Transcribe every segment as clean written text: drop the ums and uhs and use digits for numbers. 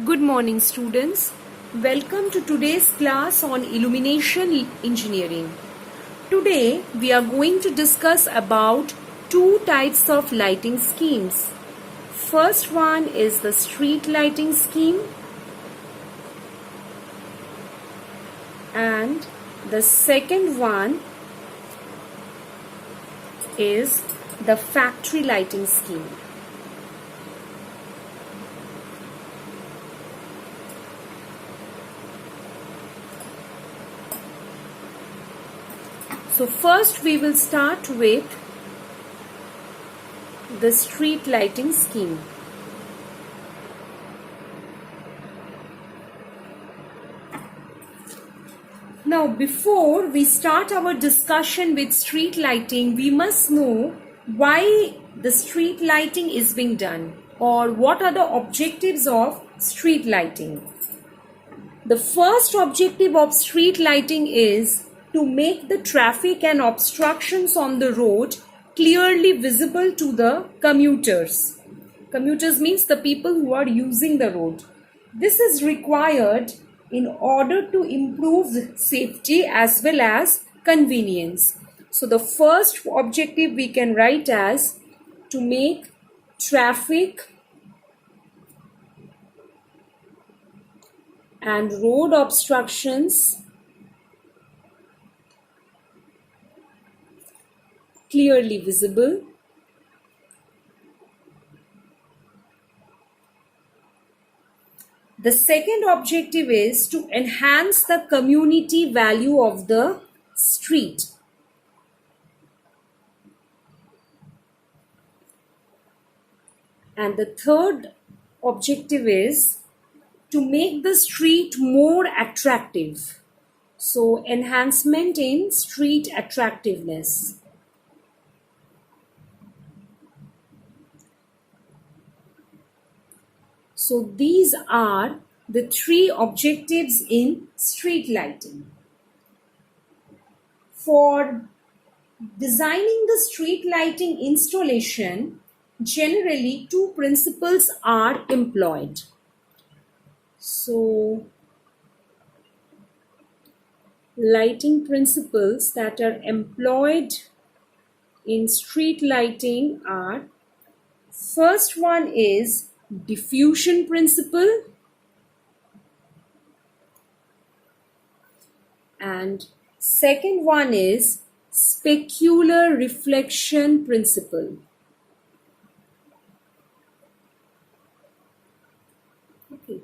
Good morning, students. Welcome to today's class on illumination engineering. Today we are going to discuss about two types of lighting schemes. First one is the street lighting scheme and the second one is the factory lighting scheme. So first we will start with the street lighting scheme. Now before we start our discussion with street lighting, we must know why the street lighting is being done or what are the objectives of street lighting. The first objective of street lighting is to make the traffic and obstructions on the road clearly visible to the commuters. Commuters means the people who are using the road. This is required in order to improve safety as well as convenience. So the first objective we can write as to make traffic and road obstructions clearly visible. The second objective is to enhance the community value of the street. And the third objective is to make the street more attractive. So enhancement in street attractiveness. So these are the three objectives in street lighting. For designing the street lighting installation, generally two principles are employed. So lighting principles that are employed in street lighting are, first one is diffusion principle and second one is specular reflection principle. Okay.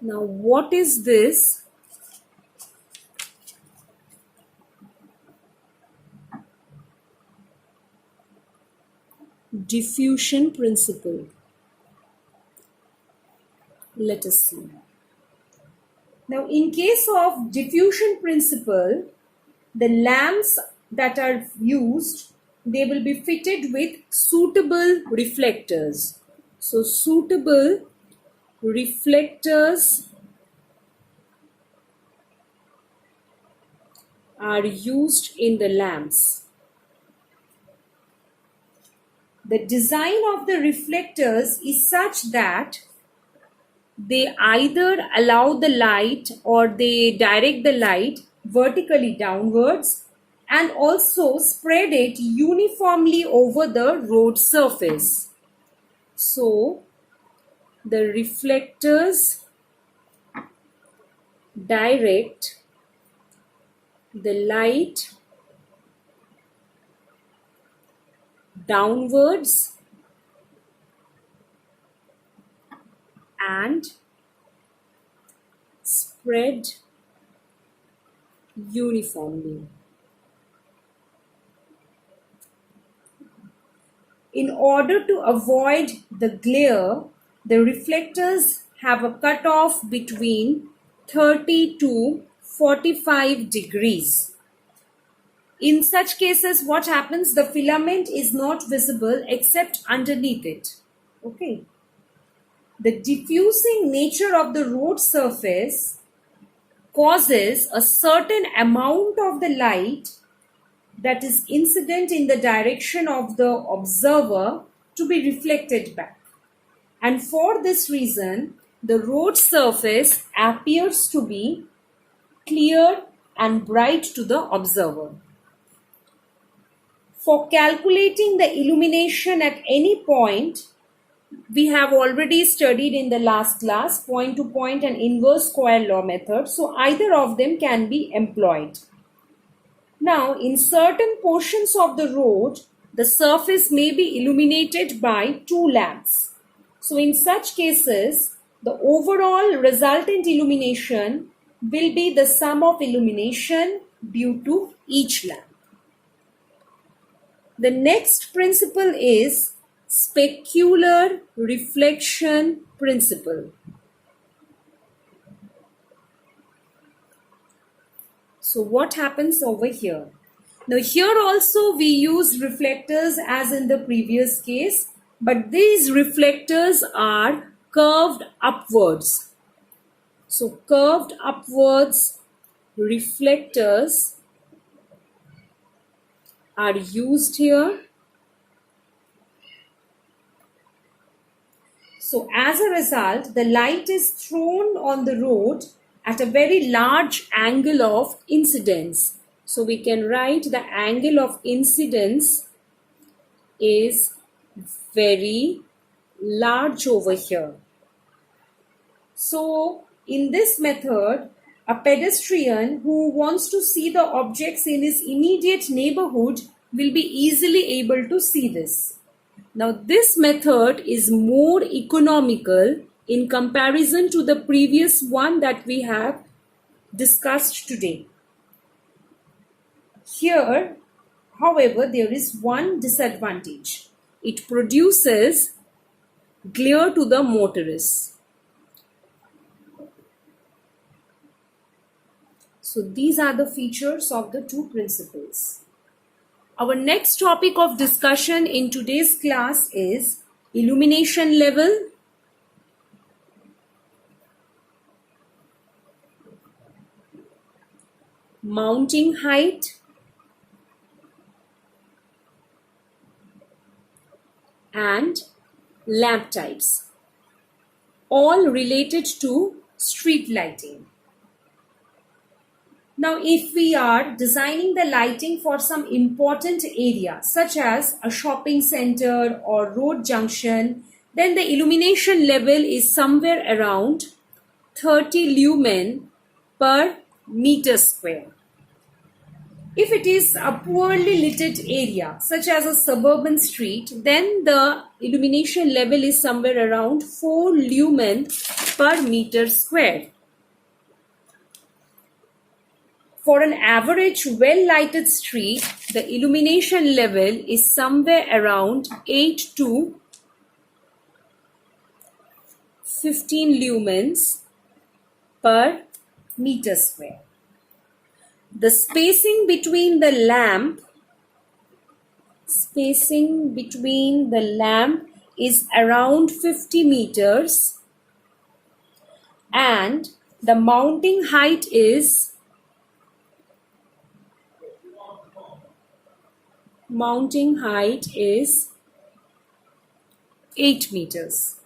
Now what is this? Diffusion principle. Let us see. Now in case of diffusion principle, the lamps that are used, they will be fitted with suitable reflectors. So suitable reflectors are used in the lamps. The design of the reflectors is such that they either allow the light or they direct the light vertically downwards and also spread it uniformly over the road surface. So the reflectors direct the light downwards and spread uniformly. In order to avoid the glare, the reflectors have a cutoff between 30 to 45 degrees. In such cases, what happens? The filament is not visible except underneath it. Okay. The diffusing nature of the road surface causes a certain amount of the light that is incident in the direction of the observer to be reflected back. And for this reason, the road surface appears to be clear and bright to the observer. For calculating the illumination at any point, we have already studied in the last class point to point and inverse square law method. So either of them can be employed. Now, in certain portions of the road, the surface may be illuminated by two lamps. So in such cases, the overall resultant illumination will be the sum of illumination due to each lamp. The next principle is specular reflection principle. So what happens over here? Now here also we use reflectors as in the previous case, but these reflectors are curved upwards. So curved upwards reflectors are used here. So as a result, the light is thrown on the road at a very large angle of incidence. So we can write the angle of incidence is very large over here. So in this method, a pedestrian who wants to see the objects in his immediate neighborhood will be easily able to see this. Now this method is more economical in comparison to the previous one that we have discussed today. Here, however, there is one disadvantage. It produces glare to the motorists. So these are the features of the two principles. Our next topic of discussion in today's class is illumination level, mounting height, and lamp types, all related to street lighting. Now, if we are designing the lighting for some important area, such as a shopping center or road junction, then the illumination level is somewhere around 30 lumen per meter square. If it is a poorly lit area, such as a suburban street, then the illumination level is somewhere around 4 lumen per meter square. For an average well-lighted street, the illumination level is somewhere around 8 to 15 lumens per meter square. The spacing between the lamp is around 50 meters and the mounting height is 8 meters.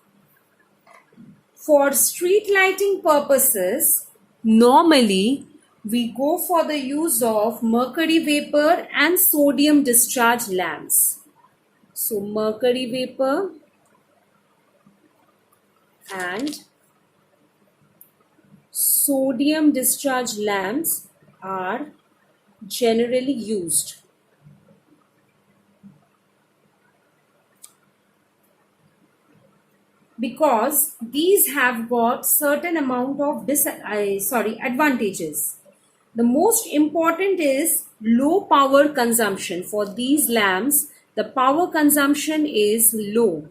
For street lighting purposes, normally we go for the use of mercury vapor and sodium discharge lamps. So mercury vapor and sodium discharge lamps are generally used. Because these have got certain amount of advantages. The most important is low power consumption. For these lamps, the power consumption is low.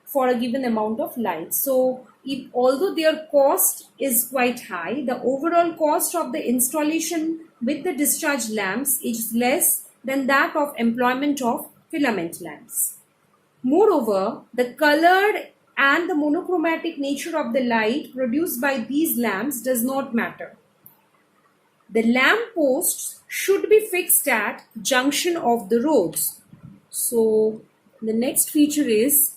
For a given amount of light. So, although their cost is quite high, the overall cost of the installation with the discharge lamps is less than that of employment of filament lamps. Moreover, the color and the monochromatic nature of the light produced by these lamps does not matter. The lamp posts should be fixed at junction of the roads. So the next feature is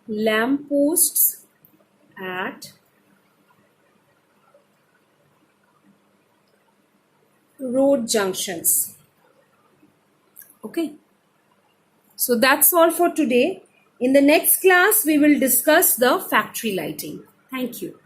lamp posts at road junctions. Okay. So that's all for today. In the next class, we will discuss the factory lighting. Thank you.